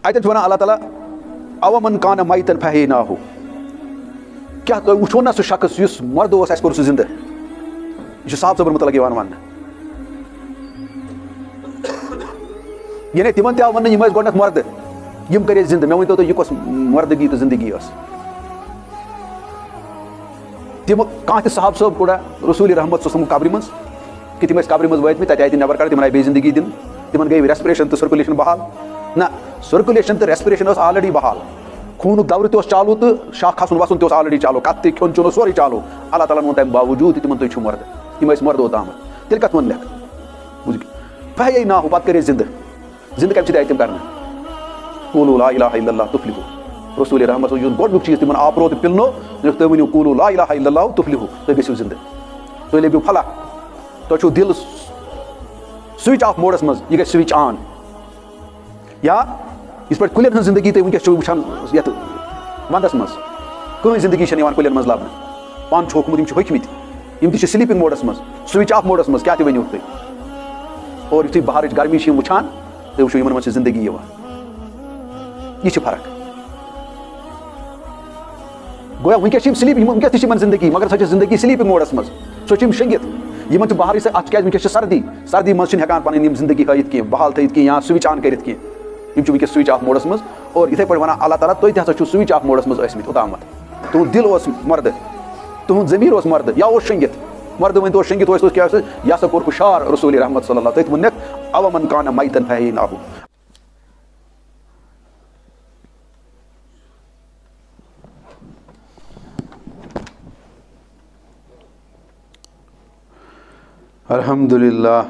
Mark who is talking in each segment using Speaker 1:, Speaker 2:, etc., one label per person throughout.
Speaker 1: अतन वन अल्लाह ताला अवमन कान मैतन फहैनाहु क्या तुम वो ना सह शख्स युस मर्द ओस अस कोर सह जिंदा यह साहब सबर मुतलक वन यानी तिमन ते वन यम गोडनक मर्द यम करे जिंदा मे वन तो यह कस मर्दगी तो जिंदगी तिम कह साहब सब कोड़ा रसूल रहमत कब्र मज कि तिम कब्र मज वत तत आय नबर कड़ तिमन आय बे जिंदगी दिन तिमन गई रेस्पिरेशन तो सर्कुलेशन बहाल ना सर्कुलेशन तो रेस्पिरेशन ऑलरेडी बहाल खून दौर तो चालू तो शाह खसन वसन तो ऑलरेडी चालू कत खोन चुन सोरे चालू अल्लाह ताला तम बावजूद तिमन तुम मर्द तिम मर्द ओताम तेल कत वन लेख बुझ फह ना हो पे जिंद कम आय तम कर कूलू ला इलाहा इल्लल्लाह तुफ्लिहू रसूल रहमत गोडनुक चीज तिमन आपरो तो पिलनो तुम वन कूलू ला इलाहा इल्लल्लाह तुफ्लिहू तुम गो जिंद तुम लभ्यू फलाह तुम दिल स्विच ऑफ मोडस मज यह गई स्विच ऑन या इस पे कुलियन जिंदगी तुम वनस वुचान ये वंदस मज कहीं जिंदगी कुलियन मज लबन पान होकमुत होकमित स्लीपिंग मोडस मज स्विच ऑफ मोडस मज क्या वन तुम और यु बहार गर्मी वुचान तो वो इन मज जिंदगी यह फर्क गोया वनस स्लीप वनस जिंदगी मगर सो जिंदगी स्लीपिंग मोडस मज सो शंगित इन बहार अत क्या वनस सर्दी सर्दी मज हेकान पन जिंदगी हयत कह बहाल थी कह या स्विच ऑन कर वनस स्विच ऑफ मोडस मज और इथे पे वन अल्लाह ताला तुम तसा स्विच ऑफ मोडस मज ओतामत तुम दिल मर्द तुम जमीर मर्द या शंगित मर्द वन तो शंगित क्या यह सा कोर हुशार रसूल रहमत सल्लल्लाहु अलैहि वसल्लम वनक अवमन कान मैतन फहैनाहु अल्हम्दुलिल्लाह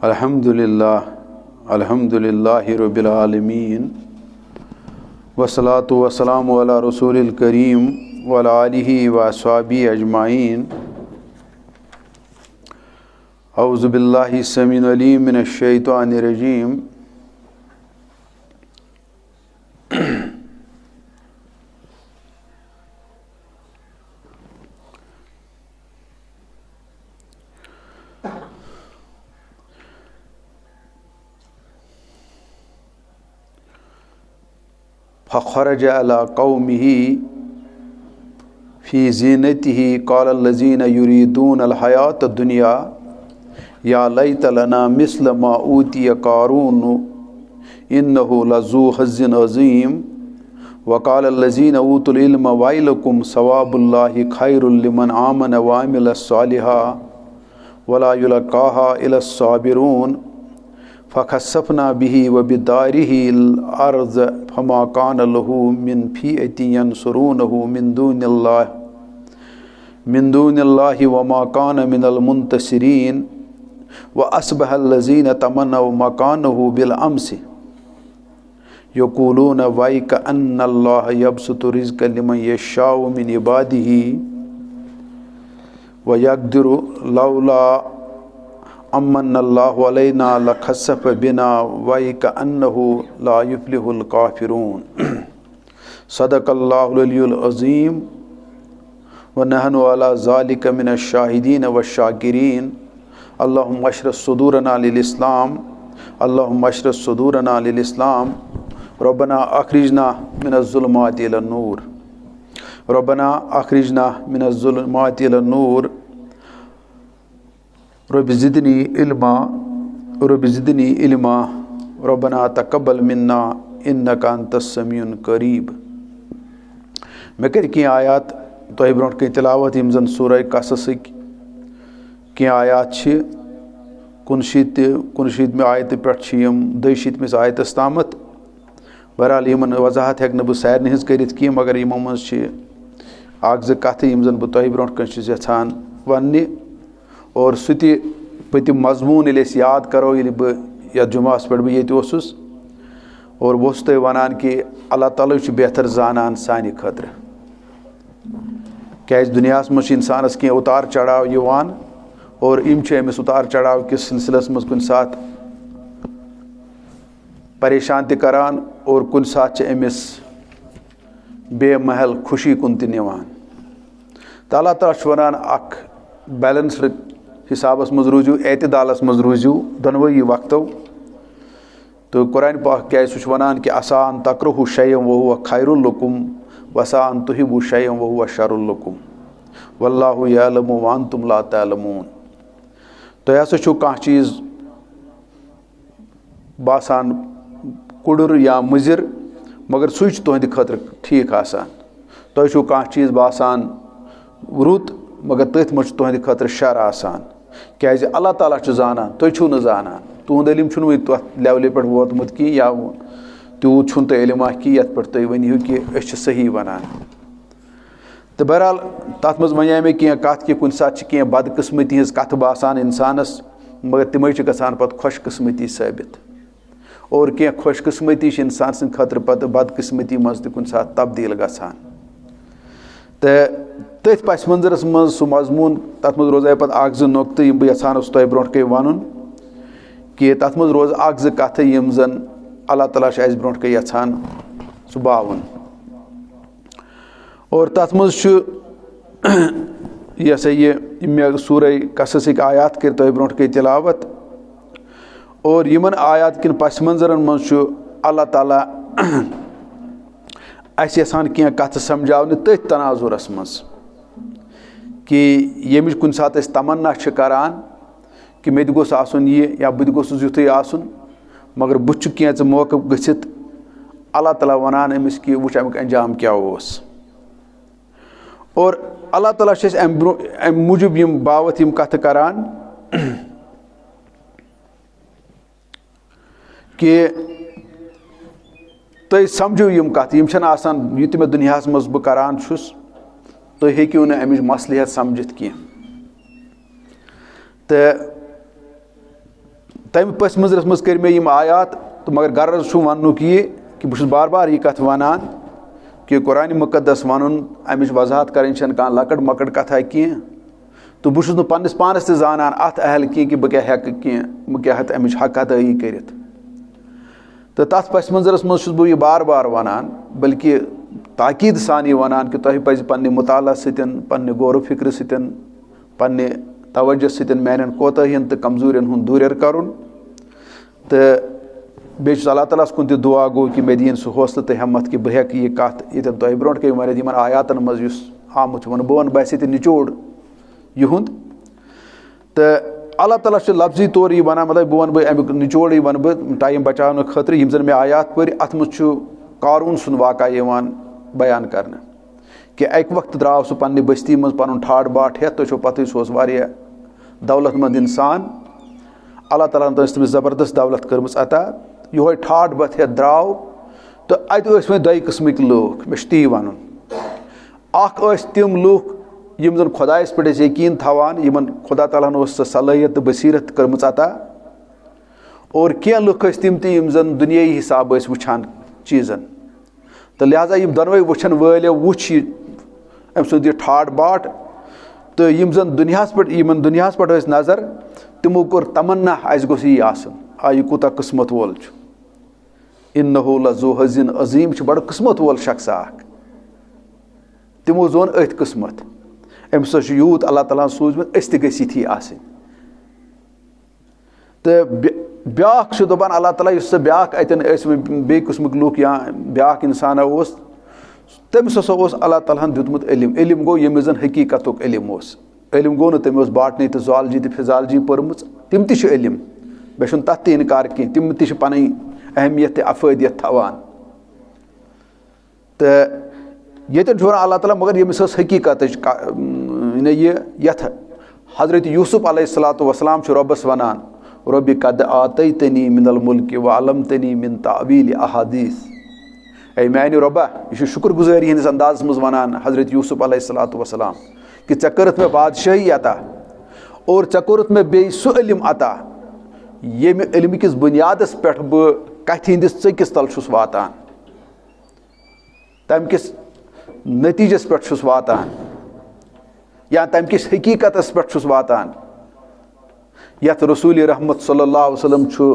Speaker 1: अल्हम्दुलिल्लाह अल्हम्दुलिल्लाहि रब्बिल आलमीन वस्सलातु वस्सलामु अला रसूलिल करीम व अला आलिहि व अस्हाबिहि अजमाइन औज़ु बिल्लाहि समीउल अलीम मिनश शैतानिर रजीम फ़ख़रज अला क़ौमिही फ़ी ज़ीनतिही क़ाल लज़ीना युरीदून अल हयात दुनिया या लैत लना मिस्ल मा ऊतिय क़ारून इन्नहु लज़ू हज़्ज़िन अज़ीम वक़ाल लज़ीना ऊतुल इल्म वैलकुम सवाबुल्लाहि खैरुल लिमन आमन व अमिल सालिहा वला युलक़ाहा इल्ला साबिरून फ़खसफ़ना बिही व बिदारिही अर्ज़ फमा कान लहू मिन फ़िअतिन यंसुरूनहु मिन दूनिल्लाहि व मा कान मिनल मुंतसिरीन व अस्बहल लज़ीना तमन्नव मकानहु बिल अम्सि यक़ूलून वैक अन्नल्लाह यबसुतु रिज़्क़ लिमन यशाउ मिन इबादिही व यक़दिरु लौला अम्मन्नल्लाहु अलैना लखसफ़ बिना वैक अन्नहु ला युफ्लिहुल काफ़िरून सदक़ल्लाहुल अलियुल अज़ीम व नहनु अला ज़ालिका मिनश शाहिदीन व शाकिरीन अल्लाहुम्मा अशरह सुदूरना लिल इस्लाम अल्लाहुम्मा अशरह सुदूरना लिल इस्लाम रब्बना अखरिजना मिनज़ ज़ुलुमाति इलन नूर रब्बना अखरिजना मिनज़ ज़ुलुमाति इलन नूर रब्बि ज़िदनी इल्मा रब्बना तक़ब्बल मिन्ना इन्नका अंतस समीउन करीब। मे कर कह आयात तोह ब्रोह कह तिलावत यम जन सूरह कससक कह आयात कुनशीत आयत पे 2 आयतस तामत बहरहाल यमन वजाहत हेक बह सारे हज कर कह मगर यमो मज कथ यम जन बह तोह ब्रोह यहान वन और सह पतिम मजमून याद करो ये बह यथ जुमास पे बह ये और वोस तुह वनान कि अल्लाह ताला बेहतर जानान सानि खतर क्या दुनिया मज इंसानस कह उतार चढ़ाव यवान और इम अमिस उतार चढ़ाव किस सिलसिलस मज कुन साथ परेशान तरान और कुन साथ अमिस बेमहल खुशी कुन तवान तो अल्लाह ताला वनान अख बैलेंस्ड हिसाबस मज रूजू एतदालस मज रूजू दोनवई वक्तों तो कुरान पाक क्या सह वनान कि असान तकरहु शय्यन वहुव खैरुल लकुम वसान तुहिब्बु शय्यन वहुव शर्रुल लकुम वल्लाहु यअलमु व अंतुम ला तअलमून। तो हसा छु कह चीज़ बासान कुडुर या मुजिर मगर सह तुहंद खतर ठीक आसान। तुह छु कह चीज़ बासान रुत मगर तथ मज तुहंद खतर शर आसान। क्या अल्लाह ताला छु जानान तुह छु न जानान। तुहद इल्म छु तथ लेवल पे वोतमुत कि या तूत छु तो इल्मा कि यथ पे तुम वनियो कि अस सही वनान। तो बहरहाल तथ मज वन मे कह कत कि कुन सात कह बदकिस्मती हज कथ बासान इंसानस मगर तमें गसान पत खुशकिस्मती साबित और कह खुशकिस्मती इंसान सद खतर पत बदकिस्मती मज कुन सात तब्दील गसान। तो तथ पस मंजरस मज सह मजमून तथ मज रोजाय पत अख जो नुक्त यम बह यछान तुह ब्रोह कन वन कि तथ मज रोज अख जो कथ यम जन अल्लाह ताला अस ब्रोह कन यछान सह बावन। और तथ मज यह सा ये मे सूरह कससिक आयात कर तुह ब्रोह कन तिलावत और यमन आयात किन पस मंजरन मज अल्लाह ताला अस यछान कह कथ समझावन तथ तनाजुरस मज कि यमिच कुन सात अस तमन्ना करान कि मे गोस आसन ये या बह गोसुस युथै आसन मगर बुछ कैं मौका गसित अल्लाह ताला वनान अमिस कि वुच अमुक अंजाम क्या ओस। और अल्लाह ताला अम मूजूब यम बावत यम कथ करान कि तुम समझो यम कथ यम छन आसान युत मे दुनियास मज बह करान छुस तुम हेकियो न अमिच मसलहत समझित कह। तो तम पस मंजरस मज कर मे यम आयात तो मगर गर्ज छु वनुक ये कि बह बार बार यह कथ वनान कि कुरान मुकद्दस वन अमिच वजाहत कर कह लकड़ मकड़ कथा कह। तो बह न पन्नस पानस ते जानन अत अहल कह कि बह क्या हेक कह बह क्या हेत अमिच हक अदाई कर। तो तथ पस मंजरस मज बह यह बार बार वनान बल्कि ताकीद सान वनान कि तुह पज पन्ने मुताला सतन पन्ने गौर फिक्र सतन पन्ने तवज्जो सतन मैन कोताहियन तो कमजोरियन हुंद दूर करुन। तो बेस अल्लाह ताला कुन दुआ गो कि मे दिन सह हौसला तो हिम्मत कि बह हेक यह कथ ये तुह ब्रोह कन वन यमन आयातन मज आमुत वन बह वन बस निचोड़ युंद। तो अल्लाह ताला लफ्जी तौर यह वन मतलब बह वन अमुक निचोड़ वन बह टाइम बचाने खतर यम जन मे आयात पर अत मज कारून सुन वाक़ा बयान कर कि अक वक्त द्राव सह पन्ने बस्ती मज पन ठाड़ बाट हेत तुम पत सह वारिया दौलतमंद इंसान अल्लाह ताला तमिस ज़बरदस्त दौलत कर्म अता यो ठाड़ बत हेत द्राव। तो अत वो दो किस्मिक लूख मे ती वन तम लूख यम जन खुदायस पे यकीन थवान यमन खुदा ताला सलाहियत तो बसीरत कर्म अता और कह लुख तम तम जन दुनियाई हिसाब वुचान चीज़न। तो लिहाजा यम दोनवे वुचन वाले वुच अम सुंद यह ठाड़ बाट तो यम जन दुनियास पे नजर तमो कोर तमन्ना अस गोस यी आसन आ यह कूता किस्मत वोल इन्नहु लज़ू हज़िन अजीम बड़ किस्मत वोल शख्स तमो जोन अथ किस्मत अम्स यूत अल्लाह ताला सूझमुत अस ति गछि यिथि आसिन। तो ब्याख दपान अल्लाह ताला इस ब्याख अतन बे किस्मुक लूख या ब्याख इंसान उस तमिस अल्लाह ताला दितमुत इल्म गो यमिस जन हकीकतुक इल्म गो न तमिस बाटनी तो ज़ुआलजी तो फिज़ालजी पर्मुच तिम ति इल्म बे तथ ते इनकार कह तिम ति पन अहमियत अफादियत थवान। तो ये अल्लाह ताला मगर यमिस हकीकत यथ हज़रत यूसुफ अलैहिस्सलातु वस्सलाम रब्बस वनान रब्बि कद आतैतनी मिनल मुल्क व अल्लमतनी मिन तावील अहादीस ए मैंने रब्बा यह शुक्रगुजारी हंदिस अंदाज मज वनान हज़रत यूसुफ अलैहिस्सलातु वस्सलाम कि चे करत में बादशाही अता और चे कोरत में बे सु इल्म अता ये इल्म किस बुनियादस पे बह कथ हंदिस चकिस तल छुस वातान तम किस नतीजस पे छुस वातान या तम किस हकीकतस पे छुस वातान यथ रसूल रहमत सल्लल्लाहु अलैहि वसल्लम छु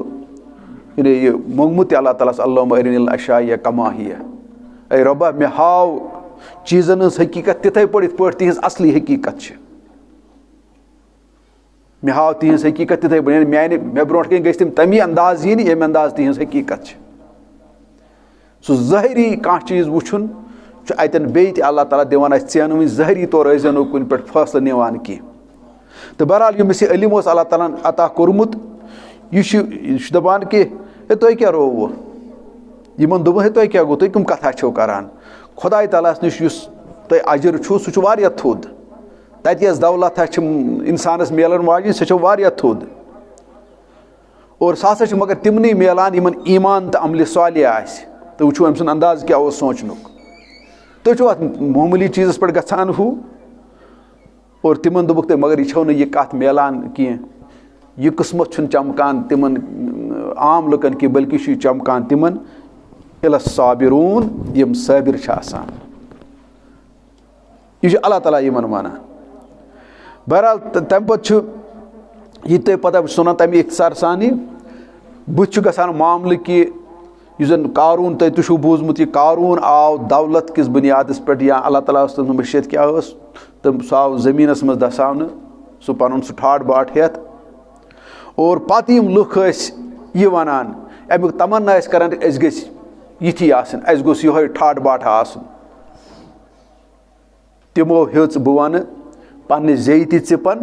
Speaker 1: ये मोंगमुत अल्लाह ताला अल्लाहुम्मा अरिनिल अशाया कमा हिय ए रब्बा मे हाव चीज़न हकीकत तिथे पड़ तिहज असली हकीकत। मे हाव तिहंज हकीकत तिथे मे ब्रोट कन गई तमी अंदाज यी ये अंदाज तिहंज हकीकत सह ज़ाहिरी कह चीज वुचुन अतन बे अल्लाह ताला दिवान ऐन वह ज़ाहिरी तौर ऐन कुन पे फैसला निवान की तो बहरहाल यमिस यह इल्म अल्लाह ताला अता कोर्मुत यह दपान कि तुह क्या रोव यमन दोपन तुह क्या गो तुम कम कथा छो करान खुदाई ताला निश तुह अजर छो सह वारिया थोद तत दौलत इंसानस मिलन वाजिन सह वारिया थोद और सह हसा मगर तिमन मिलान यमन ईमान तो अमल सालिह आसि तो वो अम अंदाज क्या सोचनुक तुम अत मामूली चीज़ पे गसान हूँ और तिमन दोपुक तुम मगर यह यह कत मिलान कह यह किस्मत चमकान तिमन आम लुकन की बल्कि यह चमकान तिमन इला साबिरून यम साबिर आसान यह अल्लाह ताला यमन वनान बहरहाल तम पे यह तुम पता सुना तमें इख्तिसार सान बुत गसान मामल कि यह जन कारून तुम बूजमुत यह कारून आव दौलत किस बुनियादस पे या अल्लाह ताला मशीत क्या तम सह आव जमीनस मज दसावन सह पन सह ठाट बाट हेत और पत लुख यह वनान अमुक तमन्ना करान यथी गोस यह ठाट बाट आसन तिमो हेच बह वन पन्ने जे तिपन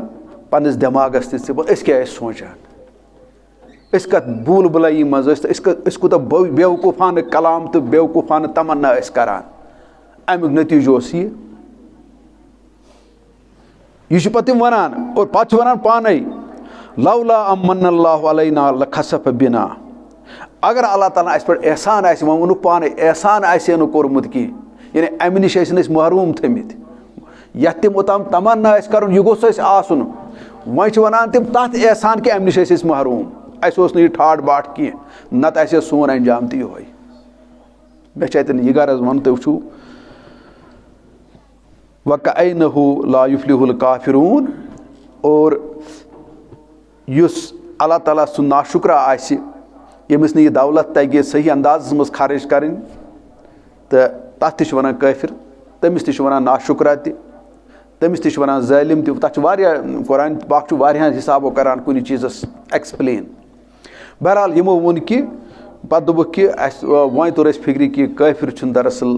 Speaker 1: पन्निस दिमागस तिपन क्या सोचान कत भूल बुलाई मज कूत बेवकूफ़ान कलाम तो बेवकूफ़ान तमन्ना करान अमुक नतीजो यह पे वनान और पे वनान पाने लौला अम्मन्नल्लाहु अलैना लखसफ बिना अगर अल्लाह ताला अस पे एहसान आसि वो वोनुक पाने एहसान आसि नु कोरमुत की यानी अमि निश महरूम थमित यत तिम ओताम तमन्ना करन यह गोस आसन वह वनान तिम तथ एहसान कि अमि निश महरूम अस यह ठाट बाट कह नत सोन अंजाम तो ये मे यह गरज वन तुम वो वकअन्नहु ला युफ्लिहुल काफिरून और युस अल्लाह ताला सु नाशुक्रा आसि यमिस यह दौलत तगे सही अंदाज मज खर्च करें तो तथ त वनान काफिर तमिस त वनान नाशुक्रा तमिस त वनान जालिम तथ कुरान पाक हिसाबो करान कुछ चीज़स एक्सप्लेन बहरहाल यमो वोन कि पत दोपुक कि वह तोर फिक्र कि काफिर दरअसल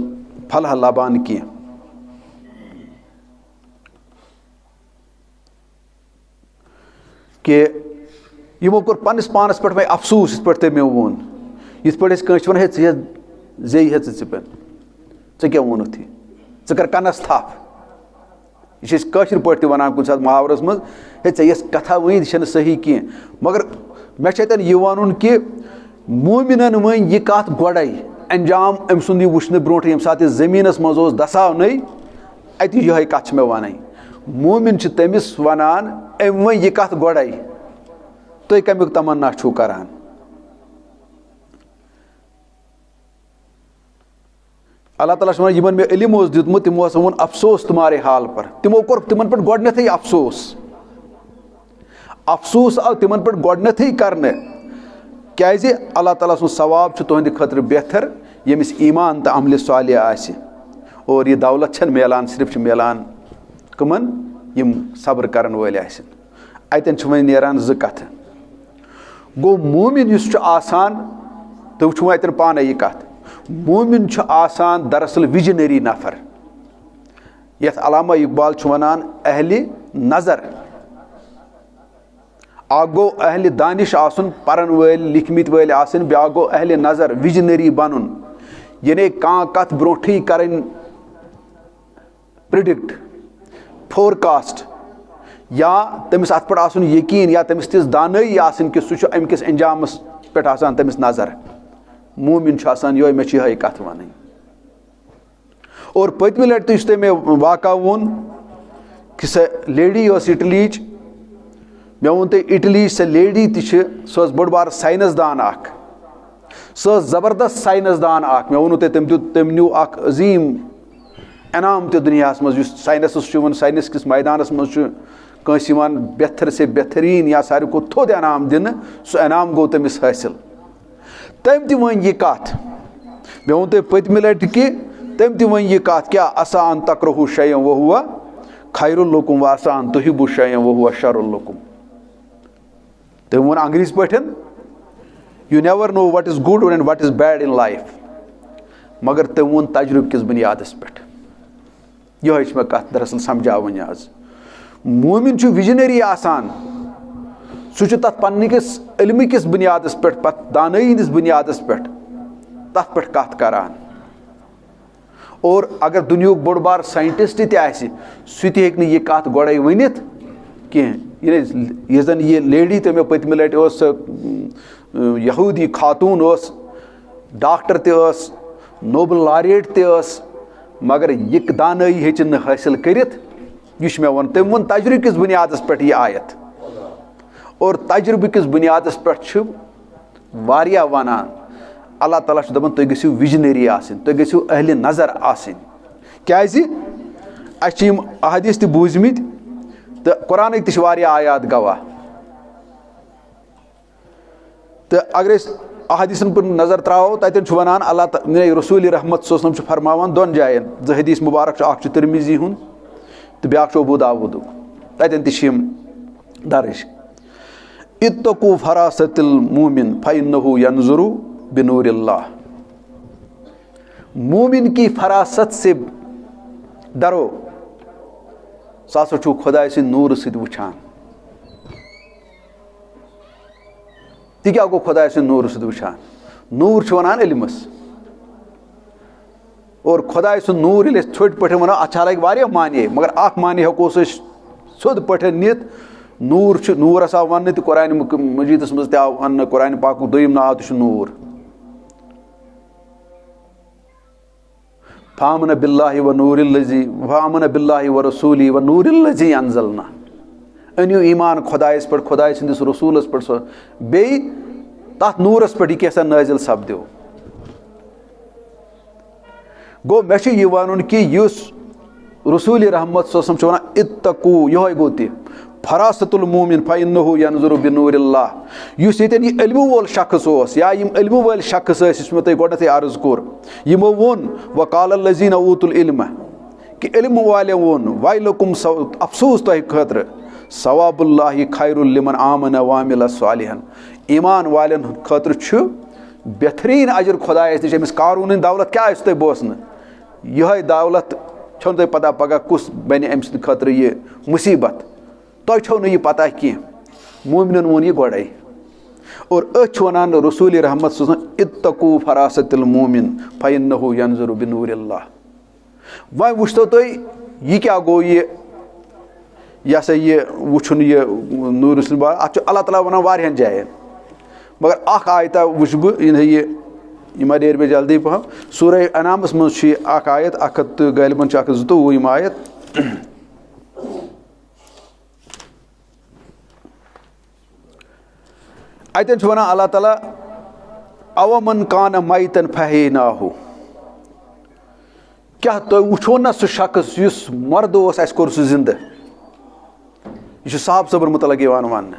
Speaker 1: फलह लबान कह कि यमो कोर पन्निस पानस पे वह अफसूस पे तम मे वोन यथ पे कस वन हे जे हे पे क्या वोनुत यह कर कनस थप यह काशिर पे वनान कुछ मुहावरस मज हे कथा वन यह सही कह मगर मे यह वन कि मोमिनन वन यह कत गोड़े अंजाम अम सुंद वुचन ब्रोट ये सात जमीनस मज दसावन अत यह कत मे वन मोमिन तमिस वनान अम वन यह कत गोड़े तुम कमुक तमन्ना छू करान अल्लाह ताला यमन मे इल्म दितमुत तिमो वोन अफसोस तुम्हारे हाल पर तिमो कोर तिमन पे गोडनेथै अफसोस आव तिमन पे गोडनेथै करने क्याज अल्लाह ताला सुन सवाब तुहंद खतर बेहतर यमिस ईमान तो अमल सालिह आसि और यह दौलत छन मिलान सिर्फ मिलान कमन यम सब्र करन वल आसिन अतन छ वह नेरान ज कथ गो मोमिन युस आसान तो वो अतन पाने यह कथ मोमिन आसान दरअसल विजनरी नफर यथ अलामा इकबाल वनान अहले नजर आ गो अहले दानिश आसन परन वल लिखमित वल आसन ब्या गो अहले नजर विजनरी बनन यानी कह कत ब्रोठी करन प्रिडिक्ट फोरकास्ट या तमिस अत पे आसन यकीन या तमिस तिस दानई आसन कि सह अमकिस अंजामस पे आसान तमिस नजर मोमिन आसान यो मे यह कथ वन और पतम लट तो मे वाक़ा वोन कि सह लेडी इटलीच मे वोन तो इटली सह लेडी सह बड़ बार साइंसदान सह जबरदस्त साइंसदान मे वोनो तम न्यू अजीम इनाम तो दुनिया मज साइंस साइंस किस मैदानस मज बेहतर से बेहतरीन या सारे को थोद इनाम दिन सह इनाम गो तमिस हासिल तम त वन यह कथ मे वोन तुम पतम लट कि तम त वन यह कथ क्या असा अन तकरहु शयअन वहुव खैरुल लकुम व असा अन तुहिब्बु शयअन वहुव शर्रुल लकुम तम वो अंग्रेजी पे you never know what is good and what is bad in life मगर तम वो तजुर्बे किस बुनियाद पे यह मे कत दरअसल समझावन आज मोमिन विजनरी आसान सह तथ पन्निस इल्म किस बुनियाद पे दानई हंदिस बुनियाद पे तथ पे कत करान और अगर दुनिया बोड़ बार साइंटिस्ट सह यह कत गोड़े वनित कह ये लेडी तो मे पत्म लट यहूदी खातून डॉक्टर तस नोबल लॉरेट तस मगर यह दानई हेचन हासिल करित यह मे वो तम वो तजुर्बे किस बुनियाद पे यह आयत और तजुर्बे किस बुनियाद पे वनान अल्लाह ताला दपान तुम गो विजनरी तुम गो अहल नजर आज अहदीस त बूजमित तो कुरान आयात गवाह तो अगर अहदीसन पर नजर त्रावो तन वनान अल्लाह रसूल रहमत सल्लल्लाहु अलैहि वसल्लम फरमावान दोन जायन जो हदीस मुबारक अख तिरमिजी हुन तो ब्याक अबू दाऊद तन तम दर्ज इत्तकू फरासतिल मोमिन फइन्नहु यंजुरु बिनूरिल्लाह मोमिन की फरासत से डरो सह खुदा से नूर सद वुछान ती क्या गो खुदा से नूर सद वुछान नूर वनान इल्मस और खुदा से नूर ये छोट पे वो अच्छा लगे वारिया माने मगर अख माने हेको सोद पे नित नूर नूर आव वन तो कुरान मजीदस मज आव वन कुरान पाक दोयम नाव तो नूर फामन बिल्लाहि व नूरिल्लज़ी फामन बिल्लाहि व रसूली व नूरिल्लज़ी अंज़लना अनियो ईमान खुदायस पर खुदाय सिंदिस रसूलस पर बे तथ नूरस पर कैसा नाजिल सपदो गो मे वन कि रसूल रहमत सल्लल्लाहु अलैहि वसल्लम वन इत्तकू यह गो तह फरासतुल मोमिन फइन्नहु यंजुरु बिनूरिल्लाह युस येतन यह इल्म वोल शख्स ओस या यम इल्म वोल शख्स मे तय गोडनथ अर्ज कोर यमो वोन वकाल लजीना ऊतुल इल्म कि इल्म वाले वोन वाइलकुम अफसोस तय खतर सवाबुल्लाहि खैरुल लिमन आमन वामिल सालिहन ईमान वालन खतर छु बेहतरीन अजर खुदायस निश अमिस कारून दौलत क्या तय बोसन यह दौलत छो तय पता पगह कुस बन अम सद खतर यह मुसीबत तुम छो न पता कह मोमिनन वोन यह गोड़े और वन रसूल रहमत इत्तकू फरासतिल मोमिन फइन्नहु यंजुरु बिनूरिल्लाह वह वुचतो तुम यह क्या गो यह सा यह वुचन यह नूर अत अल्लाह ताला वन वारियान जायन मगर अख आयता वुच बह मरेर मे जल्दी पहम सूरह अनामस मज आयत गालिबन 122 आयत अतन वन अल्लाह ताला अवमन कान मैतन फहैनाहु क्या तुम वुचो ना सह शख्स युस मर्द अस कोर सह जिंद यह साहब सबर मुतलक वन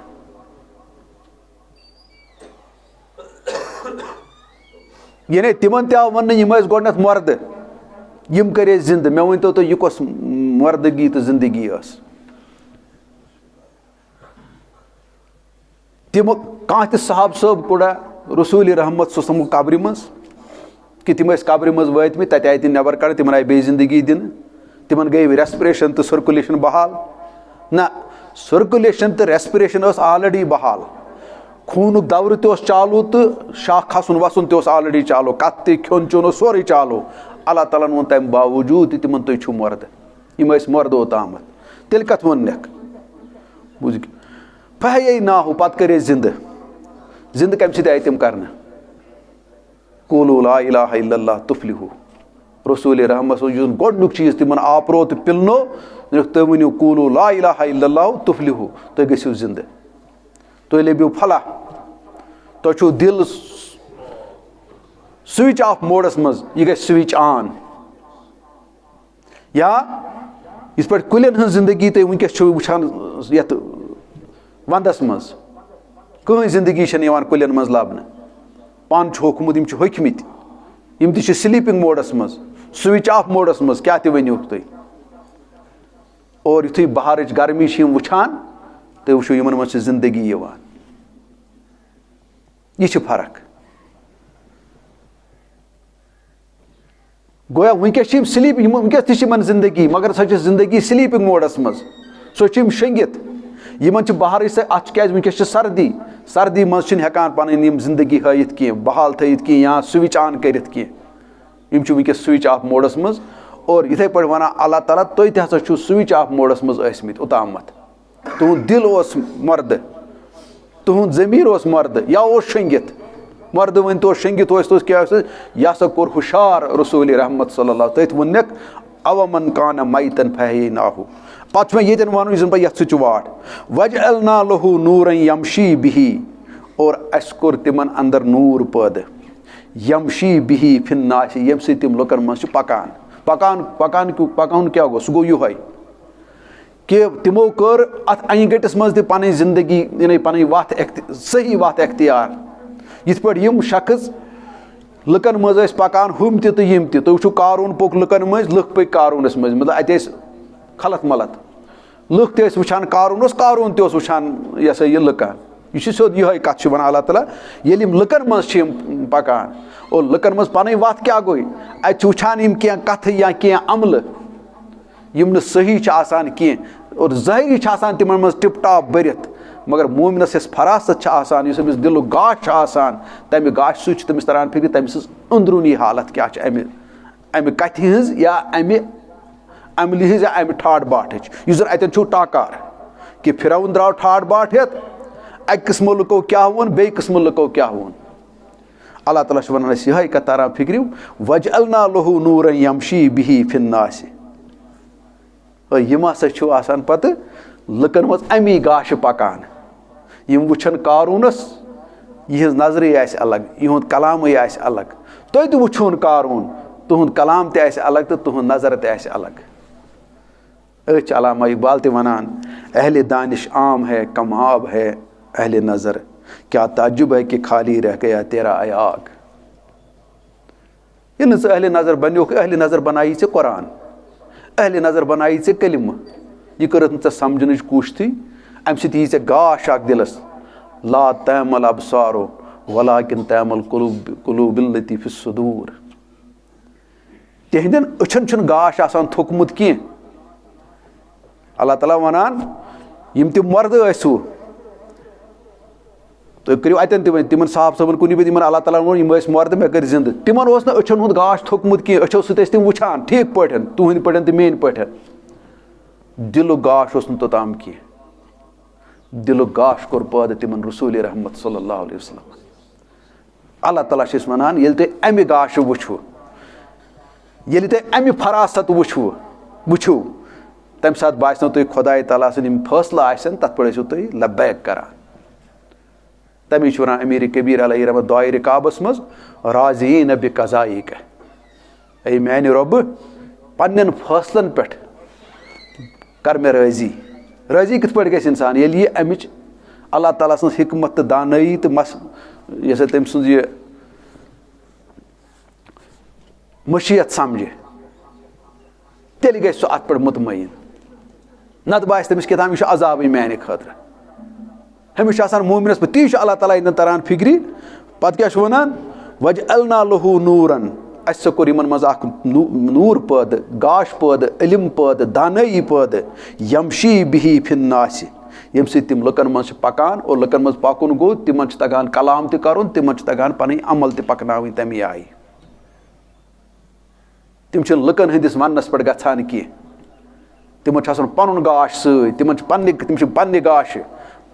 Speaker 1: यानी तिमन तव वन यम गोडनथ मर्द यम करे जिंद मे वन तो यह कस मर्दगी तो जिंदगी तिम कह साहब सब कोड़ा रसूल रहमत सल्लल्लाहु कब्र मज कि तिम कब्र मज वतम तत आय नबर कड़ तिमन आय बे जिंदगी दिन तिमन गई रेस्पिरेशन तो सर्कुलेशन बहाल ना सर्कुलेशन तो रेस्पिरेशन ऑलरेडी बहाल खून दौर तस चालू तो शाख खसन वसन तस ऑलरेडी चालू कत खोन चोन सोरे चालू अल्लाह ताला वोन तम बावजूद तिमन तुम छो मर्द यम मर्द ओताम तेल कत वनक बुझ फहै नाहु पत करे जिंद जिंद कम सत आय तम कर कूलू ला इलाहा इल्लल्लाह तुफ्लिहु रसूल रहमत गोडनुक चीज तिमन आपरो तो पिलनो तुम वनु कूलू ला इलाहा इल्लल्लाह तुफ्लिहु तुम गो जिंद तुम लबियो फलाह तुम दिल स्विच ऑफ मोडस मज यह ग स्विच ऑन या इस पे कुलन हज जिंदगी तुम वनकस वुचान ये वंदस मज कहीं जिंदगी कुलन मज लबन पान होकमुत होकमित यम स्लीपिंग मोडस मज स्विच ऑफ मोडस मज क्या वनु तुम और युथ बहार गर्मी वुचान तो वो इन मज जिंदगी यह फर्क गोया वनकस स्लीप वनकस जिंदगी मगर सो जिंदगी स्लीपिंग मोडस मज सो शंगित बहार वनकस सर्दी सर्दी मज हेकान पन जिंदगी हयित कह बहाल थयित कह या स्विच ऑन करित कह वनकस स्विच ऑफ मोडस मज और इथे पे वन अल्लाह ताला तुम तसा स्विच ऑफ मोडस मज ٲسۍमٕتۍ ओतामत तुहद दिल ओस मर्द तुहद ज़मीर ओस मर्द या ओस शंगित मर्द वन तो शंगित तो क्या यह सा कोर हुशार रसूल रहमत सल्लल्लाहु तथ वनक अवमन कान मैतन फही नाहू पे ये वन पे ये वाट वजअलना लहू नूरन यमशी बिही और अस कोर तिमन अंदर नूर पैद यमशी बिही फिन्नास यम सि तिम लुकन मज पकान पकान पकान पकान क्या गो सह गो युहै कि तिमो कर अत अनगटिस मज पन जिंदगी यानी पन वत सही वत अख्तियार यिथ पे यम शख्स लुकन मज पकान हम तो यम तुम कारून पोक लुकन मज लुक पक कारूनस मज मतलब अत खलत मलत लुक ते वुचान कारून ते वुचान यह सा यह लुकन यह सोद ये कत वन अल्लाह ताला ये लुकन मज पकान और लुकन मज पन वत क्या गई अत वुचान कह कथ या कह अमल यम सही आसान कह और ज़ाहिरी तिमन मज टिप टाप भरित मगर मोमिनस यस फरासत आसान इस अमिस दिल गाश आसान तमि गाश सु तमिस तरान फिक्र तमि सज अंदरूनी हालत क्या अमि कथ हज या अमि अमलि हज या अमि ठाट बाट इस जन अतन छु टाकार कि फिरौन द्राव ठाट बाट हेत अक किस्म लुको क्या वोन बे किस्म लुको क्या वोन अल्लाह ताला वन यह कत तरान फिक्र वजअलना लहू नूरन यमशी बिही फिन्नास यम हसा आसान पत लुकन मज अमी गाश पकान यम वुचन कारूनस यह नजर आस अलग यहुंद कलाम आस अलग तुम वुचुन कारून तुहद कलाम ते आस अलग तो तुहद नजर ते आस अलग अलामा इकबाल ते वनान अहले दानिश आम है कमाब है अहले नजर क्या ताजुब है कि खाली रह गया तेरा अयाग ये अहले नजर बनो अहले नजर बनाई से कुरान अहले नजर बनाई से कलिमा यह कर समझन कोशती अम सह गाश दिलस ला तैमल अबसारो वलाकिन तैमल कुलूबिल्लती फिस सुदूर तिहंदन अछन गाश आसान थोकमुत कह अल्लाह ताला वनान यम तिम मर्द आसू तुम करो अतन तिमन साहब सबन कुन बे अल्लाह ताला वोन मर्द मे कर जिंद तिमन अछन हुंद गाश थोकमुत कह अछो सत तिम वुचान ठीक पे तुहद पे तो मेन पे दिल गाश तोताम कह दिल गाश कोर पैद तिमन रसूल रहमत सल्लल्लाहु अलैहि वसल्लम अल्लाह ताला वनान ये तुम अमि गाश वुचो ये तुम अमि फरासत वुचो तम सात बासनो तुम खुदा ताला सम फैसला आसन तथ पे तुम लब्बैक करान तमी वन अमीर कबीर अलैहि रहमत दुआए रिकाबस मज राज़ीन बिक़ज़ाइक ऐ मैंने रब पन्न फैसलन पे कर मे राजी राजी कित पे गस इंसान ये अमिच अल्लाह ताला सं हिकमत तो दानई तो मस ये तम सुन ये मशीयत समझे तेल गस सह अत पे मुतमईन नत बास तमिस क्या यह अजाब मैंने खतर हमिश मोमिनस पे ती अल्लाह ताला इन तरान फिक्री पत क्या वनान वजअलना लहू नूरन अस कोर यमन मज नूर पैद गाश पैद इल्म पैद दानई पैद यमशी बिही फिन्नास यम सि तिम लुकन मज पकान और लुकन मज पकुन गो तिमन तगान कलाम त करुन तिमन तगान पन अमल त पकनावि तमी आय तिम लुकन हंदिस वनस पे गछान कह तिमन पनुन गाश तिम पन्ने गाश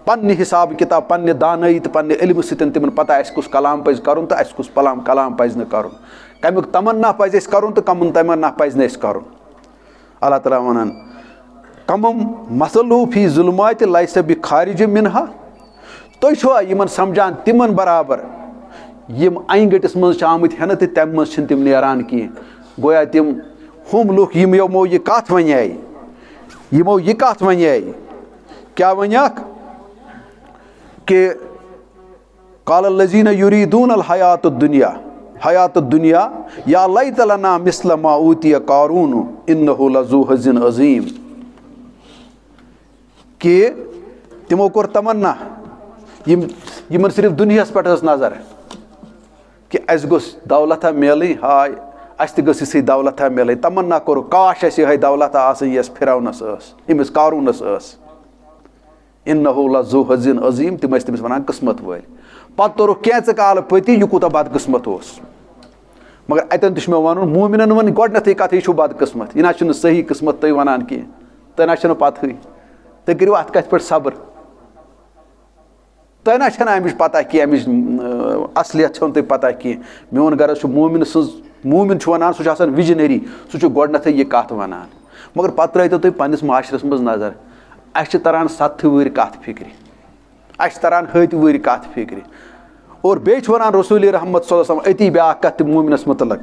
Speaker 1: पन्ने हिसाब किताब पन्ने दानई तो पन्ने इल्म सतन तिमन पता कुस कलाम पज करुन तो कुस कलाम पज न करुन कमुक तमन्ना पज करुन तो कमुन तमन्ना पज न करुन अल्लाह ताला वनान कमम मसलू फी जुल्मात लैस बिखारिज मिनहा तुम छुआ यमन समझान तिमन बराबर यम अनगटिस मज आमुत हेन तो तम मज तिम नेरान कह गोया तिम हम लुक यमो यह कथ वने यमो यह कथ वने क्या वनक कि कालल्लज़ीन युरीदून अल हयात दुनिया या लैत लना मिस्ल मा ऊतिय कारून इन्नहु लज़ू हज़्ज़िन अज़ीम कि तिमो कोर तमन्ना यम यमन सिर्फ दुनियास पे नजर कि अस गोस दौलता मिल हाय अस तसी दौलता मिल तमन्ना कोर काश अस यह दौलता आस फिरौनस अमिस कारूनस इन्नहु लज़ू हज़्ज़िन अज़ीम तम तमिस वन किस्मत वल पत तोर कैच काल पति यह कूत बदकिस्मत मगर अतन मे वन मोमिनन वन गोडनथ कथ यह बदकिस्मत यह ना सही किस्मत तुम वन कह तुम ना पत तुम करो अत कथ पे सब्र तुम ना अमिच पता कह अमिच असलियत छो तुम पता कह मोन गरज मोमिन मोमिन वन सह विजनरी सह गोडनथ यह कथ वन मगर पत त्रो तुम पन्निस माशरस मज नजर अस तरान 7 वुर कथ फिक्र अस तरान 7 वुर कथ फिक्र और बेच वनान रसूल रहमत सल्लल्लाहु अलैहि वसल्लम अति ब्या कथ मोमिनस मुतलक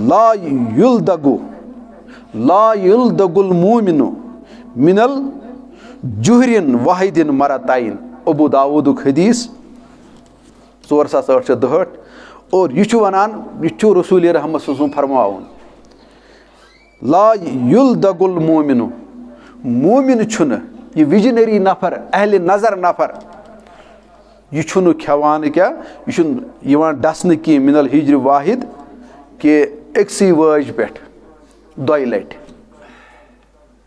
Speaker 1: ला युल्दगुल मोमिनु मिनल जुहरिन वाहिदिन मरताइन अबू दाऊद हदीस 4862 और यह वनान यह रसूल रहमत सल्लल्लाहु अलैहि वसल्लम फरमावन ला युल्दगुल मोमिनु मोमिन छुन यह विजनरी नफर अहल नजर नफर यह छुन खेवान क्या यह डसन की मिनल हिजर वाहिद के एक्सी वज पे 2 लट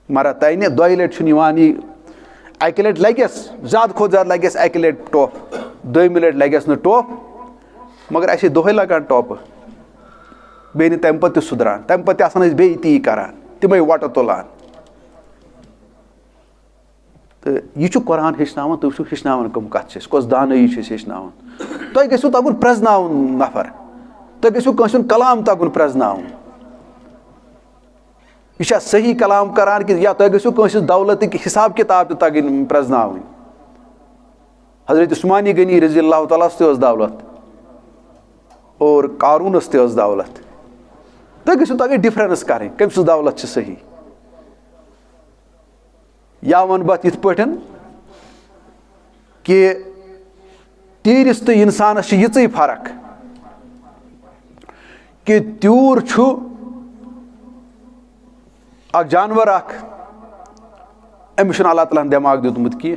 Speaker 1: मरताइन 2 लट अकि लट लगस ज्यादा खो ज्यादा लगस अकि लट टॉप 2 लट लगस न टॉप मगर अस दोहे लगान टॉप बे तम पे सुधरान तम पे बे ती करान तमें वट तुलान तो यह कुरान हेचनावन तुम हेचनावन कम कथ कस दानई हेचनावन तुम गो तगुन प्रजनावन नफर तुम गो कंस कलाम तगुन प्रजनावन यह सही कलाम करान कि या तुम गो कंस दौलत हिसाब किताब तगन प्रजनावन हजरत उस्मानी गनी रज़ी अल्लाह तआला ते दौलत और कारूनस ते दौलत तुम गो तगन डिफरेंस करें कम सज दौलत सही या वन बत इत कि तीरिस तो इंसानस यी फर्क कि त्यूर अख जानवर अमिस अल्लाह ताला दिमाग दितमुत कह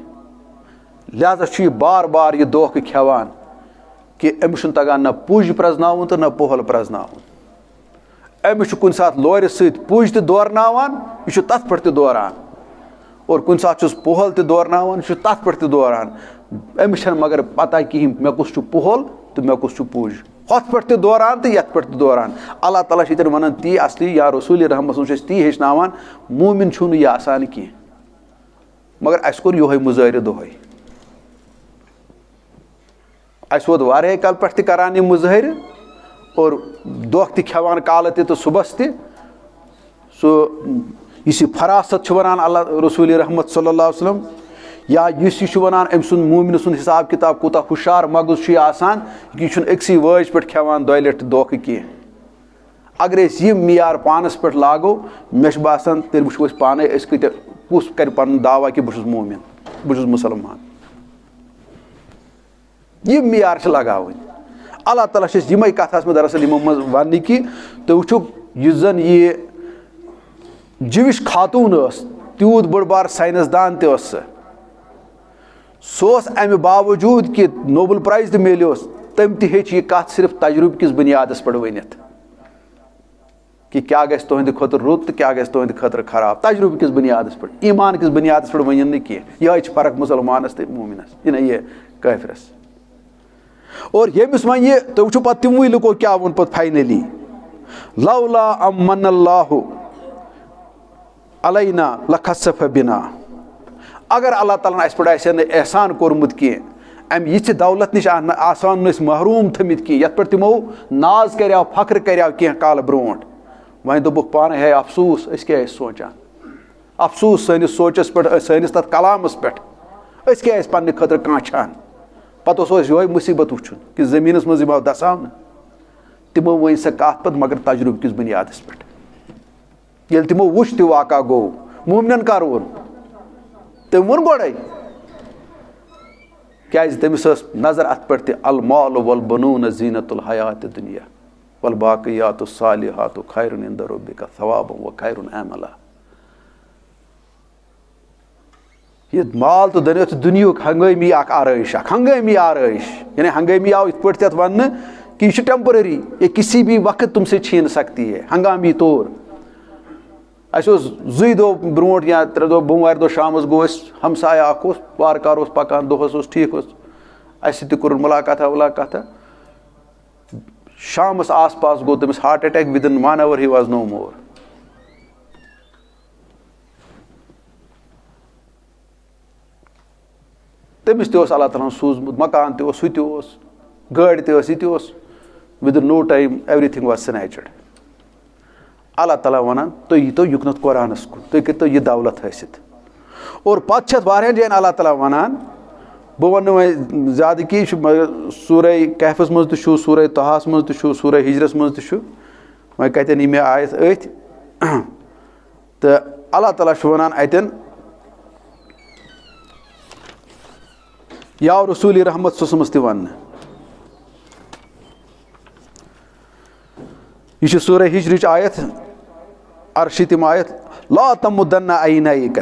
Speaker 1: लिहाजा बार बार यह धोख खेवान कि अमिस तगान ना पुज प्रजनावन तो ना पोहल प्रजनावन अमिस कुन सात लोर पुज तो दौरनावान यह तथ पे दौरान और कुन सात पोहल तो दौरनावान यह तथ पे दौरान अमिस मगर पता कहें मे कुछ पोहल तो मे कुछ पुज हथ पे दौरान तो यथ पे दौरान अल्लाह ताला वन ती असली या रसूल रहमत ती हेचनावान मोमिन छू यह आसान कह मगर अस कोर योहे मुजाहिर दोहे अस वोत वारिया कल पे करान मुजाहिर और दोख त खेवान काल तो सुबस यह फरासत वनान अल्लाह रसूल रहमत सल्लल्लाहु अलैहि वसल्लम या यह वनान अम सुन मोमिन सुन हिसाब किताब कूता हुशार मगज आसान यह अक्सी वज पे खेवान 2 लट धोख कह अगर यह मियार पानस पे लागो मे बासान तेल वो पाने कुस कर दावा कि बहुत मोमिन बहुत मुसलमान यह मियार लगाव अल्लाह ताला यम कथ में दरअसल वन कि तो वो जन यह जिविश खातून तूत बड़ बार साइंसदान सोस अमि बावजूद कि नोबल प्राइज तो मिलो तम तेच यह कथ सिर्फ तजुर्बे किस बुनियादस पे वनित कि क्या गस तुहद खुद रुत क्या गस तुहद खुद खराब तजुर्बे किस बुनियादस पे ईमान किस बुनियादस पे वन न कह यह फर्क मुसलमानस तो मोमिनस यह काफिरस और यमिस वन यह तो वो पे तमवे लुको क्या वोन पे फाइनली लौला अम्मन्नल्लाहु अलैना लखसफ बिना अगर अल्लाह ताला अस पे एहसान कोरमुत कह अम यह दौलत नश आसान महरूम थमित कह ये पे तमो नाज कर फख्र कर कह काल ब्रोट वन दोपुक पान है अफसूस क्या सोचान अफसूस सैनिस सोचस पे सैनिस तथ कलामस पे क्या पन्ने खतर काछान पत यो मुसीबत वुचन कि जमीनस मज यमो दसावन तमो वन सह कत पे मगर तजुर्बे किस बुनियादस पे ये तमो वुच त वाक़ा गो मोमिनन कर वोन तम वोन गोड़े क्या तमिस नजर अत पे अल माल वल बनून जीनतुल हयात दुनिया वल बाक़ियातुस सालिहातु खैरुन इंद रब्बिका सवाबन व खैरुन अमला ये माल तो दनियो दुनियुक हंगामी आरइश हंगामी आरइश यानी हंगामी आओ इत पे वन कि यह टेम्पररी ये किसी भी वक्त तुमसे छीन सकती है हंगामी तौर जुई दो ब्रोट या 3 दो बमवार दो शाम गो हमसाय वारकार पकान दोहस ठीक तुर मुलाकात शाम आस पास गो तमिस हार्ट अटैक विदिन 1 hour ही वाज नो मोर। तमिस ते अल्लाह ताला सूझमुत मकान ते सह गाड़ी ते within no time everything was snatched. Allah ताला वनान तुम यीतो युकनत कुरानस कुन तुम करो यह दौलत हासिल और पत जैन अल्लाह ताला वनान बह वन वह ज्यादा कि सूर कहफस मज तो सूर तहास मज तो सूर हिजरस मज तो वह कतन यह मे आयत अथ तो अल्लाह ताला वनान अतन या रसूल रहमत ससमस त वन यह सूर हिजर आयत अर्शितम आयत ला तमुद्दन्ना ऐनैक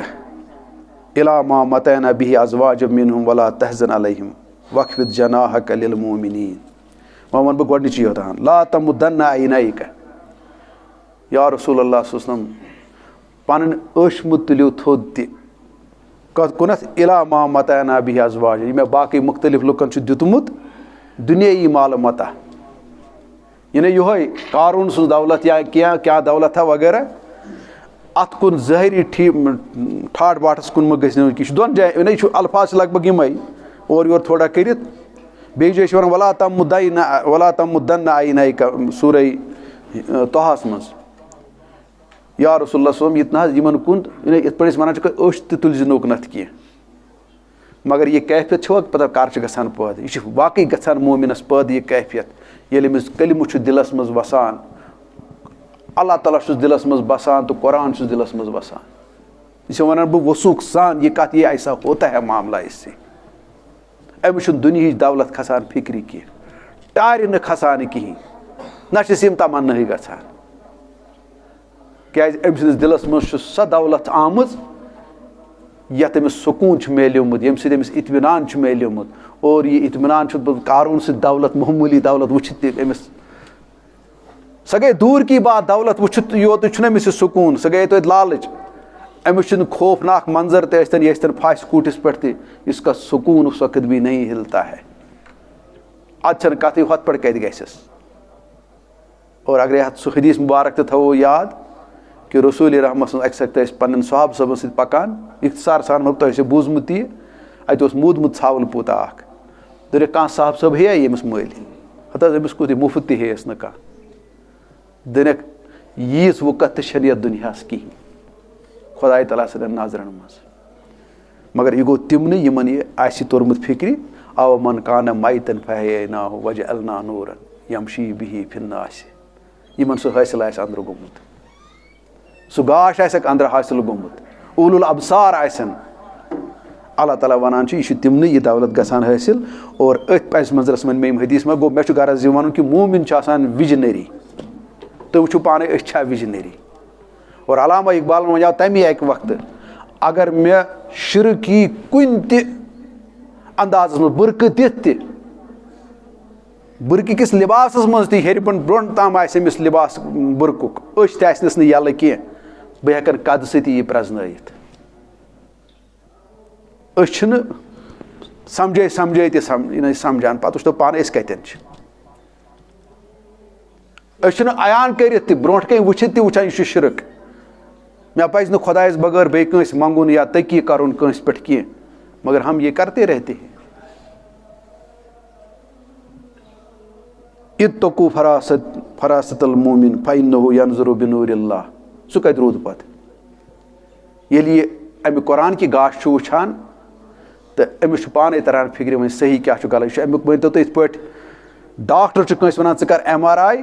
Speaker 1: इला मा मतैना बिही अज़वाजम मिनहुम वला तहज़न अलैहिम वख्फिद जनाहक लिल मोमिनीन। वह वन बह गोडनिच योतान ला तमुद्दन्ना ऐनैक या रसूल अल्लाह सल्लल्लाहु पन अश मुत तुलियो थोद ति कुनत इला मा मतैना बिही अज़वाजम यह मे बाकी मुख्तलिफ लुकन दितमुत दुनियाई माल मता यानी यह कारून सुन दौलत या क्या दौलत है वगैरह अत कुन ज़ाहिरी ठाट बाटस कुन मे गि दोन जाए यानी अल्फाज लगभग यम और योर थोड़ा कर बे वन वला तमुद्दन्ना ऐनैक सूर तहास मज या रसूलुल्लाह सल्लल्लाहु अलैहि वसल्लम यमन कुन इत पे वन अश तुलजनोक नत कह मगर यह कैफियत पता कर गसान पैद यह वाकई गसान मोमिनस पैद यह कैफियत ये कलिम दिलस मज वसान अल्लाह ताला दिलस मज बसान तो कुरान दिलस मज बसान इसे वन बह वसूख सान ये कत ये ऐसा होता है मामला इससे अमिस दुनिया दौलत खसान फिक्री कह टार न खसान कहें नम तमन्ना गसान क्या अमिस दिलस मज सह दौलत आम यत अमिस सुकून मिलोमुत यम समिस इत्मीनान मिलोमुत और यह इत्मीनान कारून से दौलत मामूली दौलत वुचित अमिस सह गई दूर की बात दौलत वुचित योत अमिस सुकून सह गई तो लालच अमिस खौफनाक मंजर तन फाश कूटिस पे इसका सुकून उस वक्त भी नहीं हिलता है अत कत हथ पे कत गस और अगर सह हदीस मुबारक थो याद कि रसूल रहमत अक्सर पन्न सहाब सबन सत पकान इख्तिसार सान तुम बूजमुत यह अत मूदमुत छावल पूता दर कह साहब सब हे यमिस मल हत अमिस कुत मुफ्त हेस न कह दनक यीज वक़्त यथ दुनियास कहें खुदा तआला सदन नाजरन मज मगर यह गो तिमन यमन यह तोरमुत फिक्री अव मन कान मैतन फहयनाहु वजअलना नूरन यमशी बिही फिन्नास यमन सह हासिल अंदर गोमुत सह गाश अंदर हासिल गोमुत उलुल अबसार आसन अल्लाह ताला वनान यह तिमन यह दौलत गसान हासिल और अथ पस मंजरस मन मे हदीस में गो मे गरज वन कि मोमिन विजनरी तुम वो पाने अच्छा विजनरी और अलामा इकबाल वन तमी अक वक्त अगर मे शिरकी कुन अंदाज में बुरक दित बुरक किस लिबास मज हेर ब्रोन तम आमिस लिबास बुरकुक अश यल कह बह हेकन कद सती यह प्रजनयित समझे समझे समझान पत तो पान कतन अयान कर ब्रोट कन वुचित वुचान यह शिरक मे पज न खुदायस बगैर बेस मंगुन या तकी करुन कंस पे कह मगर हम ये करते रहते हैं। इत्तकू फरासतल मोमिन फइन्नहु यंजुरु बिनूरिल्लाह सह कत रूद पत ये अमि कुरान की गाश वुचान तो अमिस पाने तरान फिक्र वो सही क्या गलत अमुक वन तो इत पे डॉक्टर कंस वन च कर MRI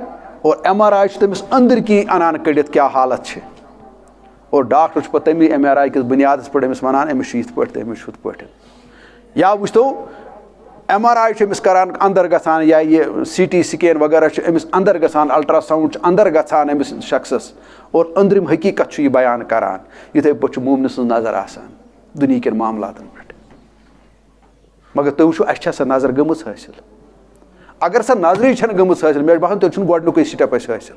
Speaker 1: और MRI तमिस अंदर की अनान कड़ित क्या हालत है और डॉक्टर पे तमी MRI किस बुनियाद पे अमिस वन अमिस इत पे अमिस हुत पे या वो MRI अमिस करान अंदर गसान या ये CT स्कैन वगैरह अमिस अंदर गसान अल्ट्रासाउंड अंदर गसान अमिस शख्सस और अंदरिम हकीकत यह बयान करान इथे पे मोमिन सज नजर आसान दुनिया के मामलातन पे। मगर तुम वुचो अस सह नजर गमस हासिल। अगर सह नजर छन गमस हासिल मे बसान तेल गोडनुक स्टेप हासिल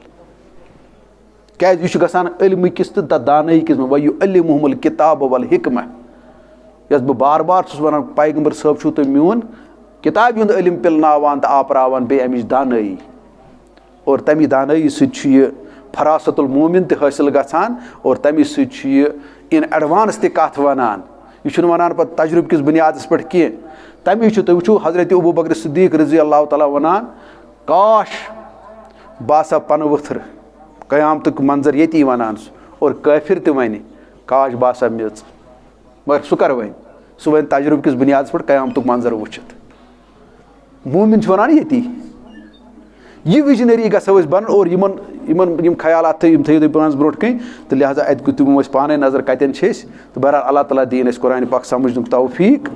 Speaker 1: क्या यह गसान इल्म किस तो दानाई किस में वयु अल्लिमुहुमुल किताब वल हिकमा यस बह बार बार वन पैगंबर साहब छू तुम मोन किताब हुंद इल्म पिलनावान तो आपरावान बे अमिच दानाई और तमी दानाई सह फरासतुल मोमिन ते हासिल गसान और तमी सह इन एडवांस ते कथ वनान यह वनान पे तजुर्ब किस बुनियादस पे कह तमी तुम वो हजरत अबू बकर सिद्दीक रजी अल्लाह तआला वनान काश बासा पन वथर क़यामतुक मंजर ये वनान और काफिर ते वन काश बासा मेच मगर सह कर वन सह वन तजुर्ब किस बुनियादस पे क़यामतुक मंजर वुचित मोमिन वनान ये यह विजनरी गो बन और यम ख्यालात थो पान ब्रो कन तो लिहाजा अत तुम पाने नजर कतन तो बहरहाल अल्लाह ताला दीन कुरान पाक समझ तौफीक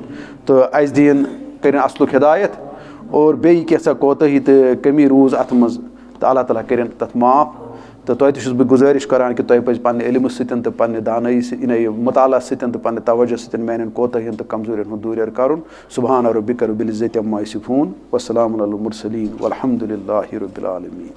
Speaker 1: तो अस दीन कर असलुक हिदायत और बे कैसा कोताही तो कमी रूज अत मज तो अल्लाह ताला कर तथ माफ तो तुम बह गुजारिश करान कि तुम पज पे इल्म सतन तो पे दानाई मुताला सतन तो पे तवज्जो सतन मान कोताहियन तो कमजोरियन हूँ दूर कर सुबहान रब्बिक रब्बिल इज्जति अम्मा यसिफून वस्सलामुन अलल मुरसलीन वल्हम्दुलिल्लाहि रब्बिल आलमीन।